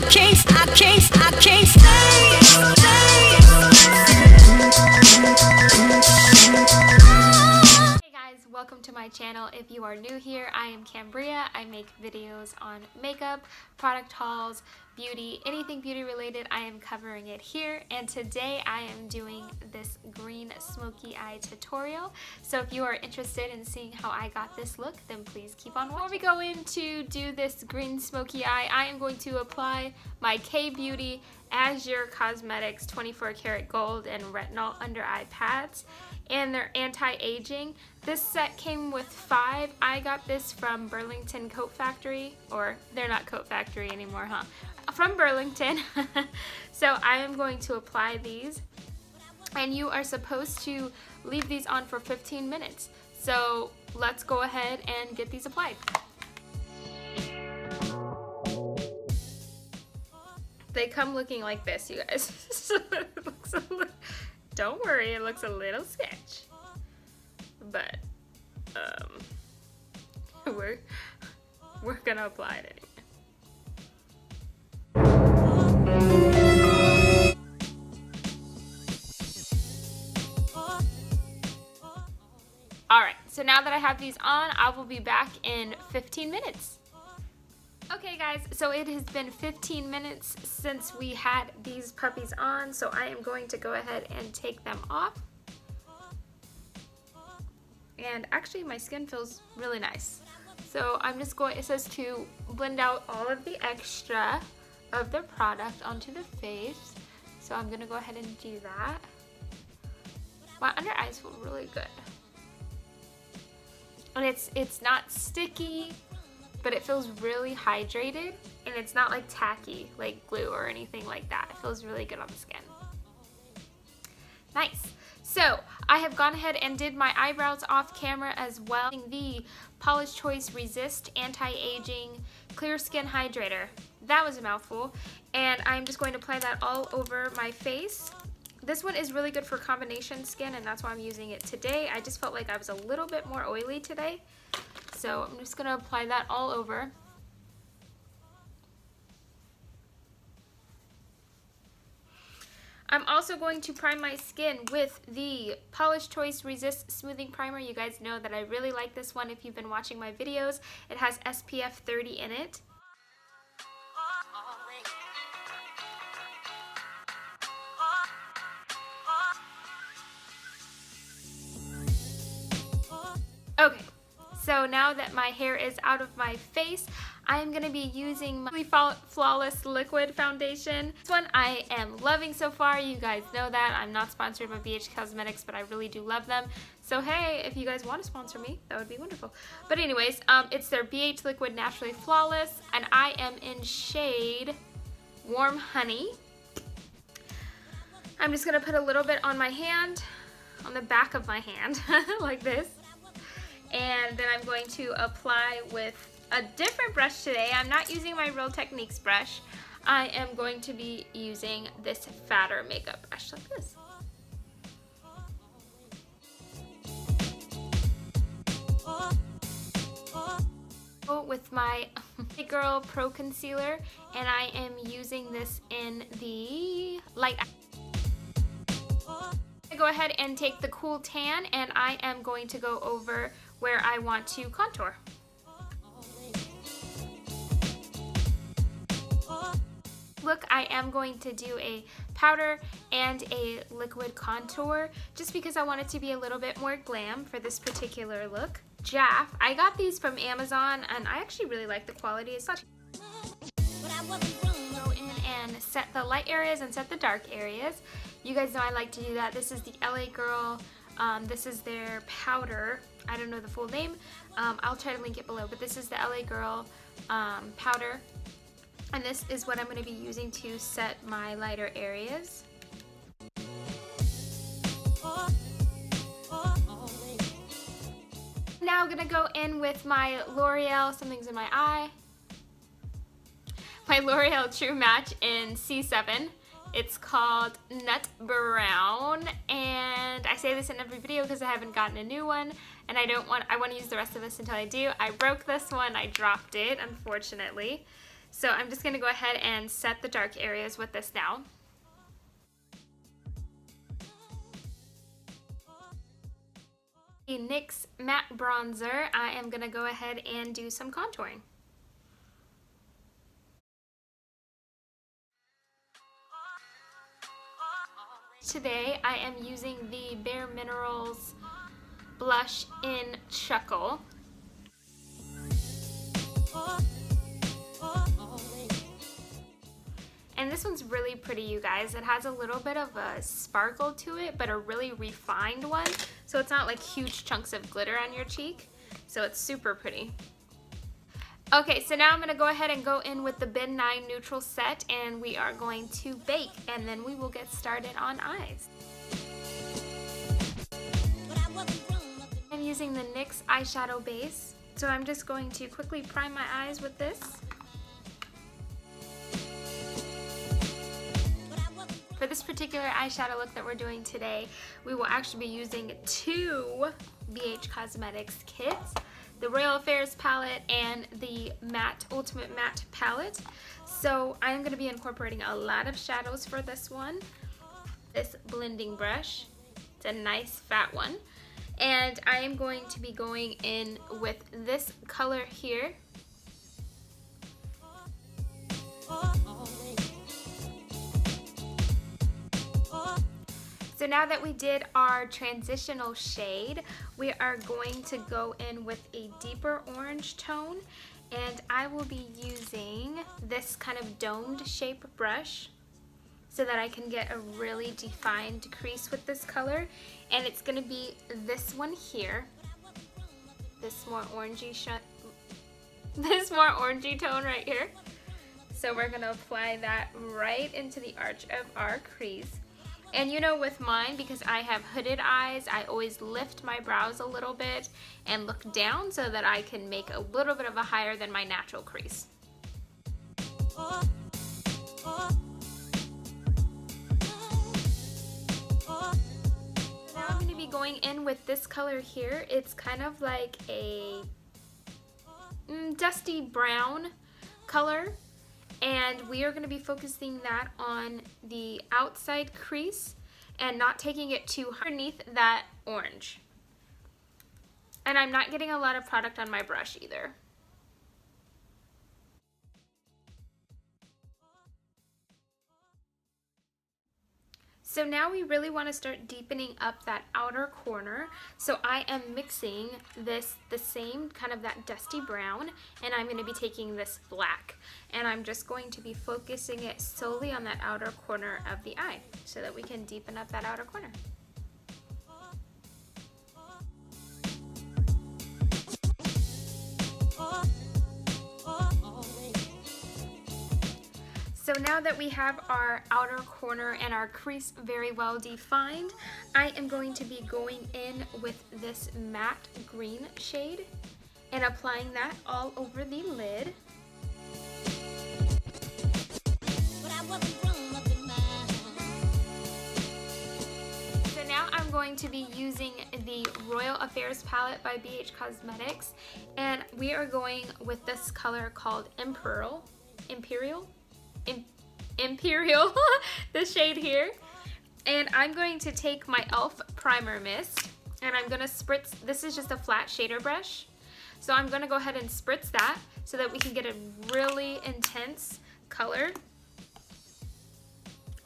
can't stay. Hey guys, welcome to my channel. If you are new here, I am Cambria. I make videos on makeup, product hauls, beauty, anything beauty related. I am covering it here, and today I am doing this green smoky eye tutorial. So if you are interested in seeing how I got this look, then please keep on watching. Before we go in to do this green smoky eye, I am going to apply my K-Beauty Azure Cosmetics 24 karat gold and retinol under eye pads, and they're anti-aging. This set came with 5. I got this from Burlington Coat Factory, or they're not Coat Factory anymore, huh? From Burlington. So I am going to apply these, and you are supposed to leave these on for 15 minutes. So let's go ahead and get these applied. They come looking like this, you guys. So it looks don't worry, it looks a little sketch, but we're gonna apply it anyway. Alright, so now that I have these on, I will be back in 15 minutes. Okay guys, so it has been 15 minutes since we had these puppies on, so I am going to go ahead and take them off. And actually my skin feels really nice. So I'm just going, it says to blend out all of the extra of the product onto the face. So I'm gonna go ahead and do that. My under eyes feel really good. And it's not sticky, but it feels really hydrated, and it's not like tacky, like glue or anything like that. It feels really good on the skin. Nice. So I have gone ahead and did my eyebrows off camera as well. The Paula's Choice Resist Anti-Aging Clear Skin Hydrator. That was a mouthful. And I'm just going to apply that all over my face. This one is really good for combination skin, and that's why I'm using it today. I just felt like I was a little bit more oily today. So I'm just going to apply that all over. I'm also going to prime my skin with the Paula's Choice Resist Smoothing Primer. You guys know that I really like this one if you've been watching my videos. It has SPF 30 in it. Okay. So now that my hair is out of my face, I am going to be using my Flawless Liquid Foundation. This one I am loving so far. You guys know that. I'm not sponsored by BH Cosmetics, but I really do love them. So hey, if you guys want to sponsor me, that would be wonderful. But anyways, it's their BH Liquid Naturally Flawless, and I am in shade Warm Honey. I'm just going to put a little bit on my hand, on the back of my hand, like this. And then I'm going to apply with a different brush today. I'm not using my Real Techniques brush. I am going to be using this fatter makeup brush like this. With my Hey Girl Pro Concealer, and I am using this in the light. I go ahead and take the Cool Tan, and I am going to go over where I want to contour. Look, I am going to do a powder and a liquid contour just because I want it to be a little bit more glam for this particular look. Jaff, I got these from Amazon, and I actually really like the quality. It's not go in and set the light areas and set the dark areas. You guys know I like to do that. This is the LA Girl. This is their powder. I don't know the full name. I'll try to link it below, but this is the LA Girl powder. And this is what I'm going to be using to set my lighter areas. Now I'm going to go in with my L'Oreal Something's in My Eye. My L'Oreal True Match in C7. It's called Nut Brown, and I say this in every video because I haven't gotten a new one, and I want to use the rest of this until I do. I broke this one, I dropped it, unfortunately. So I'm just going to go ahead and set the dark areas with this now. The NYX Matte Bronzer, I am going to go ahead and do some contouring. Today I am using the BareMinerals blush in Chuckle. And this one's really pretty, you guys. It has a little bit of a sparkle to it, but a really refined one. So it's not like huge chunks of glitter on your cheek. So it's super pretty. Okay, so now I'm going to go ahead and go in with the Bin 9 Neutral Set, and we are going to bake, and then we will get started on eyes. I'm using the NYX eyeshadow base, so I'm just going to quickly prime my eyes with this. For this particular eyeshadow look that we're doing today, we will actually be using two BH Cosmetics kits, the Royal Affairs palette and the Ultimate Matte palette. So I'm going to be incorporating a lot of shadows for this one. This blending brush, it's a nice fat one. And I am going to be going in with this color here. So now that we did our transitional shade, we are going to go in with a deeper orange tone, and I will be using this kind of domed shape brush so that I can get a really defined crease with this color. And it's going to be this one here, this more orangey tone right here. So we're going to apply that right into the arch of our crease. And you know, with mine, because I have hooded eyes, I always lift my brows a little bit and look down so that I can make a little bit of a higher than my natural crease. Now I'm going to be going in with this color here. It's kind of like a dusty brown color. And we are going to be focusing that on the outside crease and not taking it too underneath that orange. And I'm not getting a lot of product on my brush either. So now we really want to start deepening up that outer corner. So I am mixing the same kind of that dusty brown, and I'm going to be taking this black. And I'm just going to be focusing it solely on that outer corner of the eye so that we can deepen up that outer corner. So now that we have our outer corner and our crease very well defined, I am going to be going in with this matte green shade and applying that all over the lid. So now I'm going to be using the Royal Affairs palette by BH Cosmetics, and we are going with this color called Imperial, the shade here. And I'm going to take my e.l.f. primer mist and I'm going to spritz, this is just a flat shader brush, so I'm going to go ahead and spritz that so that we can get a really intense color.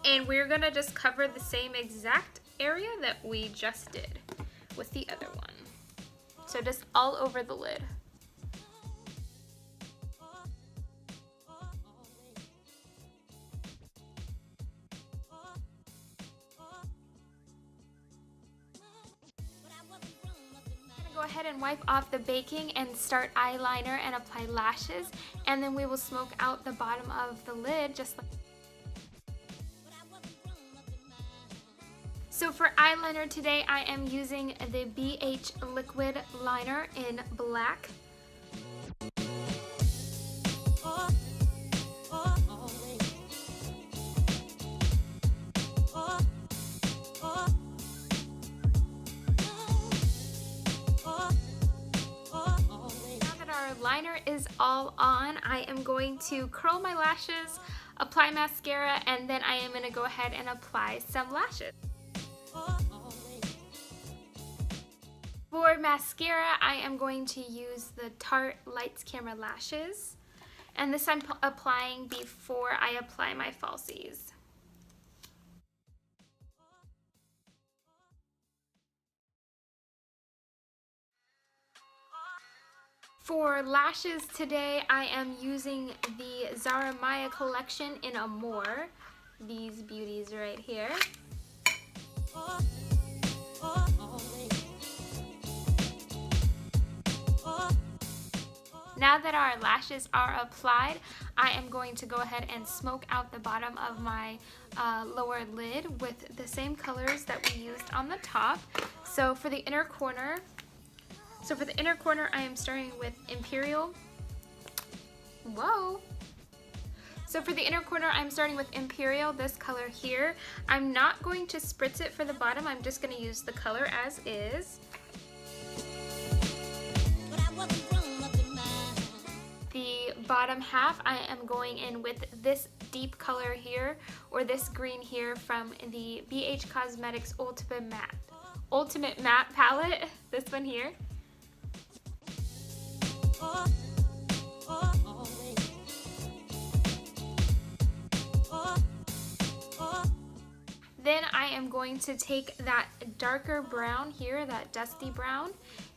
And we're going to just cover the same exact area that we just did with the other one. So just all over the lid. Go ahead and wipe off the baking and start eyeliner and apply lashes, and then we will smoke out the bottom of the lid just like. So for eyeliner today, I am using the BH Liquid Liner in black. Liner is all on, I am going to curl my lashes, apply mascara, and then I am going to go ahead and apply some lashes. For mascara, I am going to use the Tarte Lights Camera Lashes, and this I'm applying before I apply my falsies. For lashes today, I am using the Zara Maya collection in Amore, these beauties right here. Now that our lashes are applied, I am going to go ahead and smoke out the bottom of my lower lid with the same colors that we used on the top. So for the inner corner, I am starting with Imperial. Whoa! So for the inner corner, I'm starting with Imperial, this color here. I'm not going to spritz it for the bottom, I'm just going to use the color as is. The bottom half, I am going in with this deep color here, or this green here from the BH Cosmetics Ultimate Matte palette, this one here. Then I am going to take that darker brown here, that dusty brown,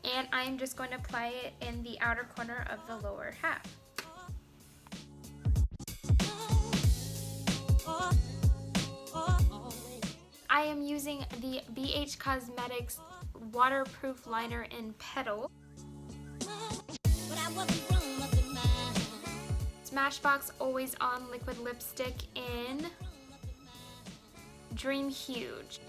and I'm just going to apply it in the outer corner of the lower half. I am using the BH Cosmetics waterproof liner in Petal. Smashbox Always On liquid lipstick in Dream Huge.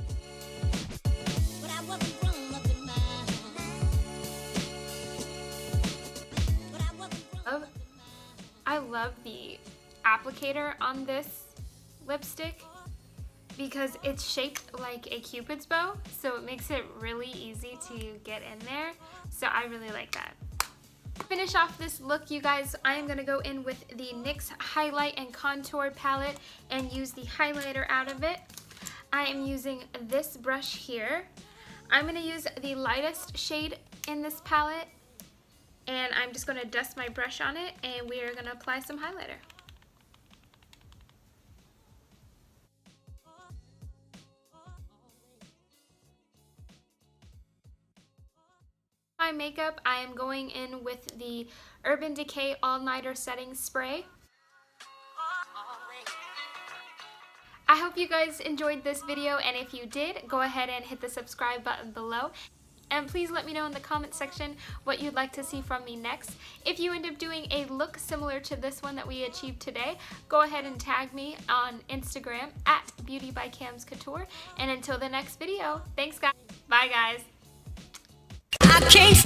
I love the applicator on this lipstick because it's shaped like a Cupid's bow, so it makes it really easy to get in there. So I really like that. To finish off this look, you guys, I am going to go in with the NYX Highlight and Contour palette and use the highlighter out of it. I am using this brush here. I'm going to use the lightest shade in this palette, and I'm just going to dust my brush on it, and we are going to apply some highlighter. My makeup, I am going in with the Urban Decay All Nighter Setting Spray. I hope you guys enjoyed this video, and if you did, go ahead and hit the subscribe button below. And please let me know in the comment section what you'd like to see from me next. If you end up doing a look similar to this one that we achieved today, go ahead and tag me on Instagram at Beauty by Cam's Couture. And until the next video, thanks guys. Bye guys. I can't